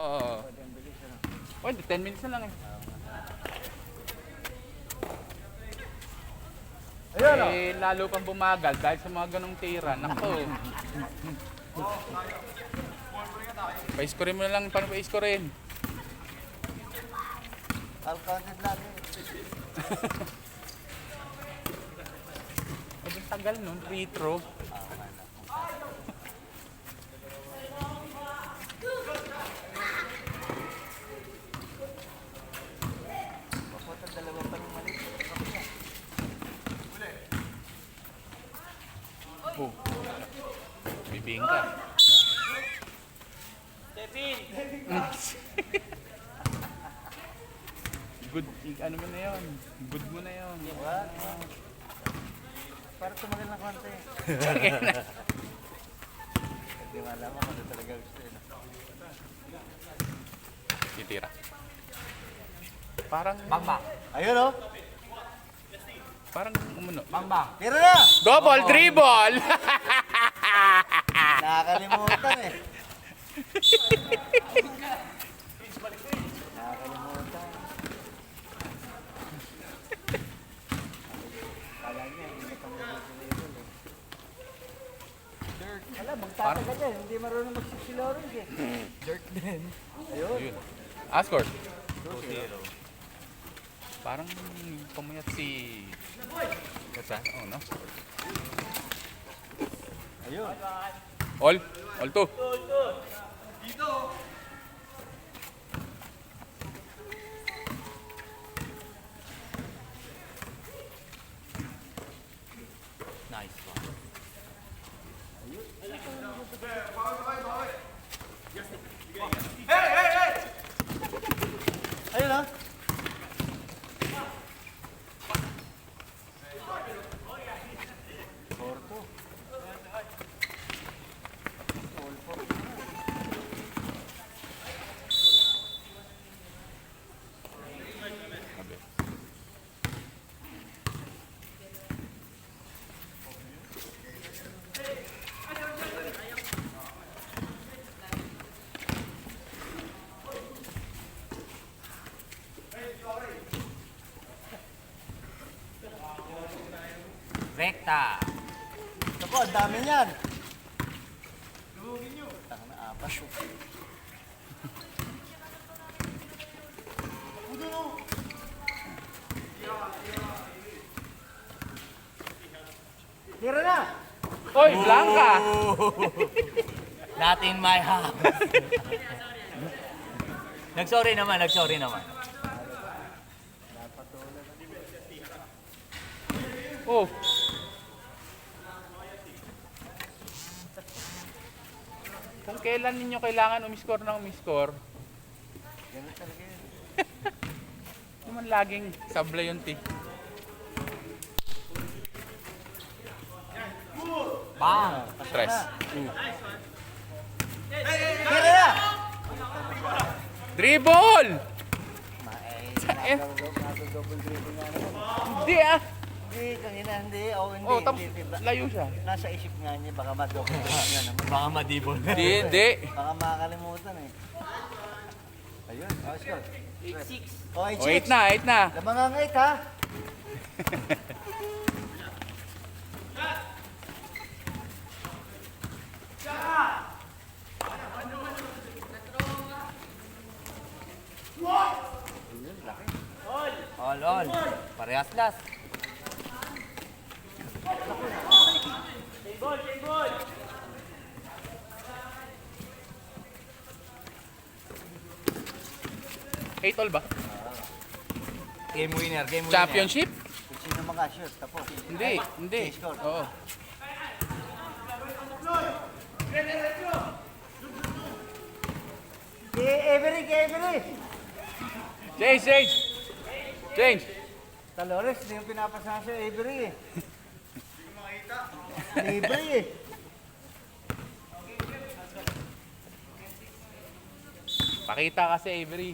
Oo. Well, 10 minutes na lang eh. Ayun, Lalo pang bumagal dahil sa mga ganong tira. Nako. Pa-scorein mo na lang. Paano pa-scorein? All-counted lagi. Ang tagal nun. Free throw. Papunta dalawa pa ng mali. Oh. Bibing ka. Devin! Good. Ano mo na yun? Good mo na yun. What? Para tumagal ng konti. Hindi malaman kung ano talaga gusto yun. Titira. Parang... Bang! Ayun o. Parang umuno. Bang! Tira na! Double dribble! Nakakalimutan eh. Nakakalimutan. Kala niya, hindi na pang nag-dribble eh. Dirt. Wala, magtatagal yan. Hindi marunong magsisilorong eh. Dirt din. Ayun. Ayun. Score. 2-0. Parang pumayat si... Kasa? Oo, no? Ayun. All? All 2. Nice one. Ayun o. Porto. Sabi. Rekta! Ito po, ang dami niyan. Taka na, apas. Tira na! Oy, Blanca! Not in my house. Nagsorry naman. Oh. Kung kailan ninyo kailangan umiscore ng umiscore, Ganun talaga yun. naman laging sablay yung ti. Bang! Stress. Tira na! Dribble! Eh, double dribble nga naman. Hindi ah. Hindi, kanina hindi. Oh, hindi. Oh, tapos hindi. layo siya. Nasa isip nga niya, baka ma-double dribble nga naman. Baka madibol. Hindi. Baka makakalimutan eh. Ayun, oh, score. 8-6. Oh, Oh, 8 na, 8 na. Lamangangait ha. Ayun, laki. All. Parehas last. Eight all ba? Game winner. Championship? Kung sino makashoot, tapos. Hindi. Score. Oo. Avery! Change! Talores, hindi yung pinapasa sa Avery eh. Libre eh. Pakita kasi Avery.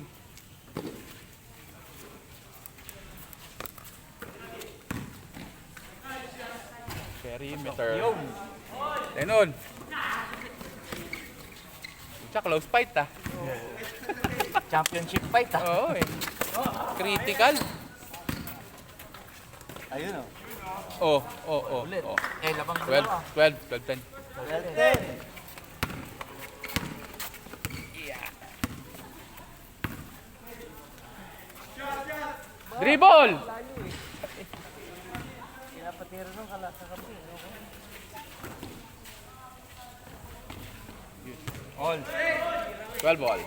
Perimeter. Tenon. Tsaka close fight ah. Championship fight ah. Oo eh. Critical. Ayun o. Ulit. Oh. Eh, labang 12, dalawa. 12, 10. 12-10. Dribble! Pinapatira nung sa kapi. All. 12 ball.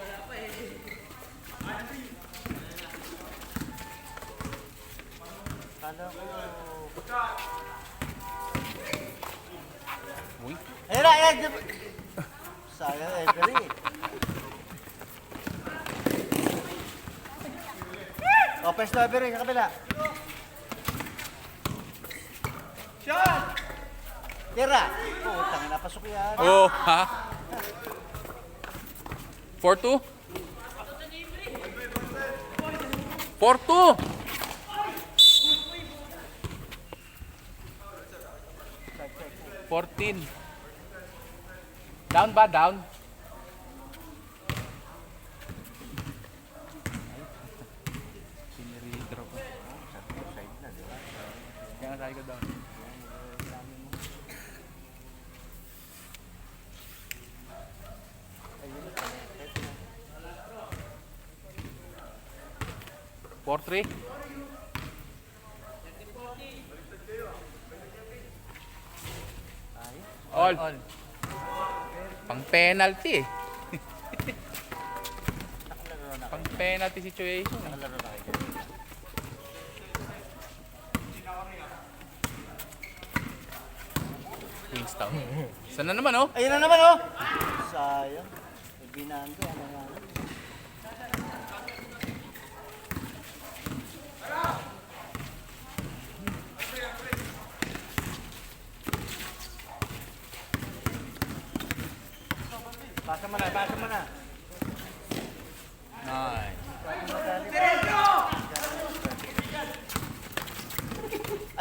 Kala ko. Uy. Ayun na, ayun. Sayang eh, dali. O, first lover rin, sa kabila. Shot! Tira! Putang ina, pasok yan. Oh, ha? 4-2? 4-2! Fourteen. Down ba? Down? Pinire-draw ko. Kaya nga sabi ko down. Four, three. All. Pang penalty eh. Pang penalty situation. Queenstown. Sana naman oh. Ayun na naman, oh! Sayang. May binando, ano nga. Pasa mo na, pasa mo na. Nice.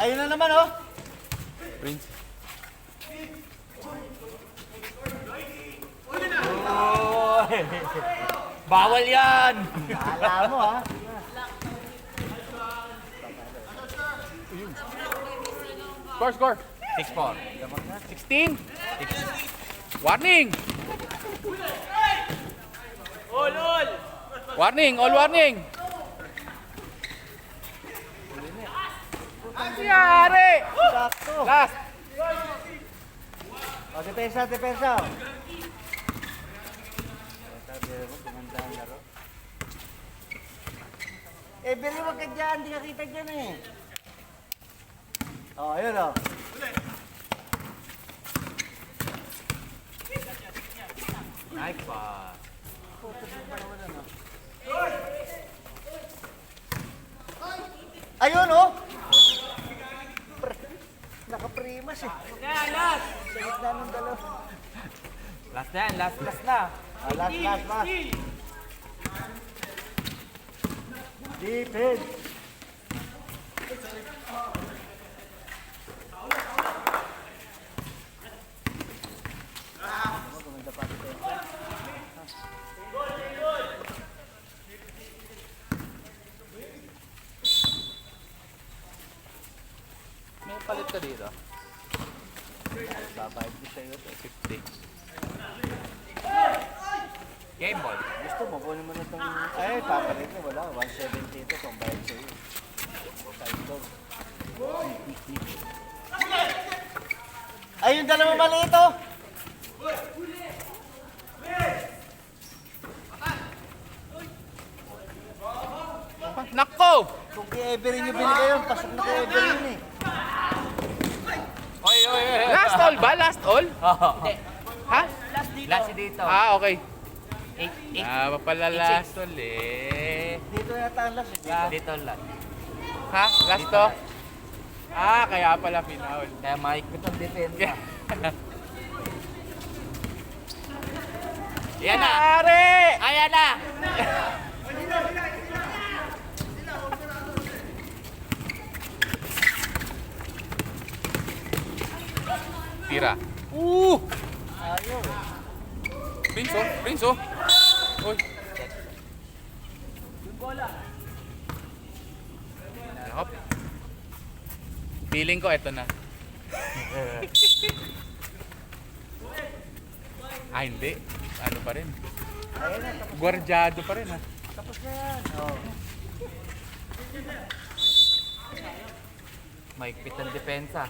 Ayun na naman, oh! Prince. Bawal yan! Alam mo, ha? Score. 6-4. 16. Warning. All. Warning, all warning. Nangyari. Sakto. Last. O, depensa, depensa. Sabi mo, gumanda ang laro. Eh, biri wag ka dyan. Hindi ka kita dyan eh. O, ayun o. Nice pass. Ayun o. Nakaprimas eh. Last. Sa gitna ng dalawa. Last na yan, last na. Ah, last. Defense. May palit ka dito. Babayad ko sa'yo. 50. Game ball. Gusto mo, kunin mo na itong... Ay, papalit mo. Wala, 170 ito. Itong bayad sa'yo. Side dog. Ay, yung dalawa mali ito. Nako! Kung kay Everin yung binigay yun, pasok na kay Everin eh. Oy. Last all ba? Last all? Ha? Last dito. Ah, okay. 8. Ah, pala last all eh. Dito yata ang last. Dito last. Ha? Last to? Ah, kaya pala final. Kaya maikot ang depensa. Yan na. Nangyari! Ayan na. Tira. Ayaw. Prince oh. Uy. Hop. Feeling ko ito na. Ah, hindi. Ano pa rin? Ayun na, tapos, Guardiado pa rin, ha? tapos na yan. Oh. Maigpit ang depensa.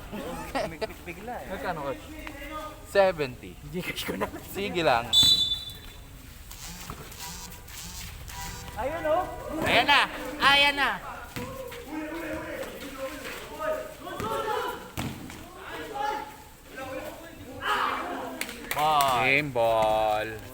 Bigla eh. Magkano ko? 70. Gcash ko na. Sige lang. Ayun oh. Ayan na! Ayan na! Ball. Game ball.